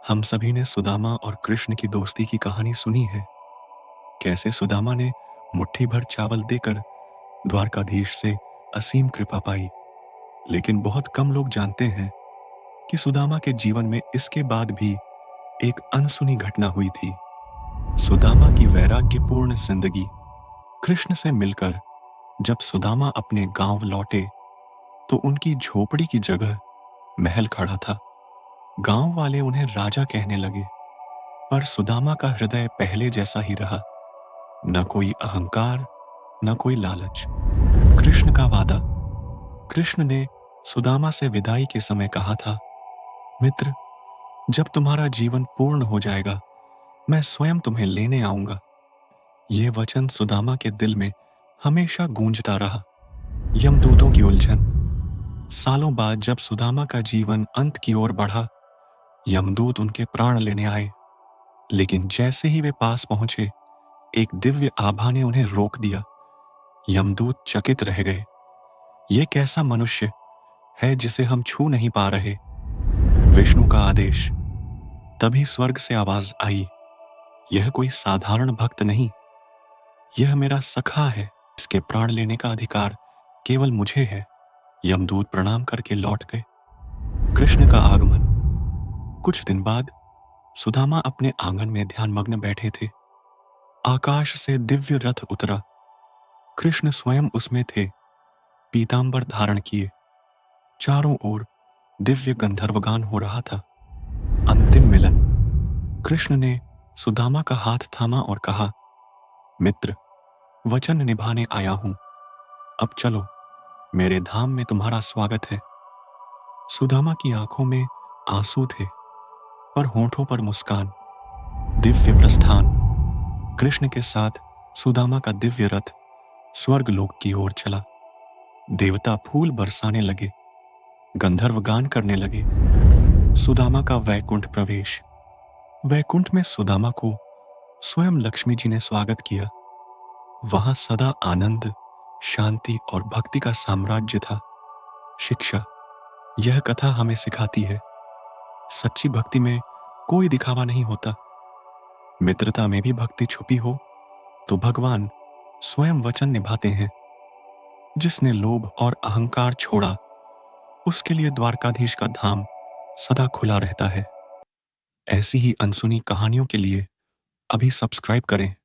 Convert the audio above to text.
हम सभी ने सुदामा और कृष्ण की दोस्ती की कहानी सुनी है। कैसे सुदामा ने मुट्ठी भर चावल देकर द्वारकाधीश से असीम कृपा पाई। लेकिन बहुत कम लोग जानते हैं कि सुदामा के जीवन में इसके बाद भी एक अनसुनी घटना हुई थी। सुदामा की वैराग्यपूर्ण जिंदगी। कृष्ण से मिलकर जब सुदामा अपने गांव लौटे तो उनकी झोपड़ी की जगह महल खड़ा था। गांव वाले उन्हें राजा कहने लगे, पर सुदामा का हृदय पहले जैसा ही रहा। न कोई अहंकार, न कोई लालच। कृष्ण का वादा। कृष्ण ने सुदामा से विदाई के समय कहा था, मित्र, जब तुम्हारा जीवन पूर्ण हो जाएगा मैं स्वयं तुम्हें लेने आऊंगा। यह वचन सुदामा के दिल में हमेशा गूंजता रहा। यमदूतों की उलझन। सालों बाद जब सुदामा का जीवन अंत की ओर बढ़ा, यमदूत उनके प्राण लेने आए। लेकिन जैसे ही वे पास पहुंचे, एक दिव्य आभा ने उन्हें रोक दिया। यमदूत चकित रह गए। ये कैसा मनुष्य है जिसे हम छू नहीं पा रहे। विष्णु का आदेश। तभी स्वर्ग से आवाज आई, यह कोई साधारण भक्त नहीं, यह मेरा सखा है। इसके प्राण लेने का अधिकार केवल मुझे है। यमदूत प्रणाम करके लौट गए। कृष्ण का आगमन। कुछ दिन बाद सुदामा अपने आंगन में ध्यानमग्न बैठे थे। आकाश से दिव्य रथ उतरा। कृष्ण स्वयं उसमें थे, पीतांबर धारण किए। चारों ओर दिव्य गंधर्वगान हो रहा था। अंतिम मिलन। कृष्ण ने सुदामा का हाथ थामा और कहा, मित्र, वचन निभाने आया हूं। अब चलो, मेरे धाम में तुम्हारा स्वागत है। सुदामा की आंखों में आंसू थे, पर होठों पर मुस्कान। दिव्य प्रस्थान। कृष्ण के साथ सुदामा का दिव्य रथ स्वर्ग लोक की ओर चला। देवता फूल बरसाने लगे, गंधर्व गान करने लगे। सुदामा का वैकुंठ प्रवेश। वैकुंठ में सुदामा को स्वयं लक्ष्मी जी ने स्वागत किया। वहां सदा आनंद, शांति और भक्ति का साम्राज्य था। शिक्षा। यह कथा हमें सिखाती है, सच्ची भक्ति में कोई दिखावा नहीं होता। मित्रता में भी भक्ति छुपी हो तो भगवान स्वयं वचन निभाते हैं। जिसने लोभ और अहंकार छोड़ा, उसके लिए द्वारकाधीश का धाम सदा खुला रहता है। ऐसी ही अनसुनी कहानियों के लिए अभी सब्सक्राइब करें।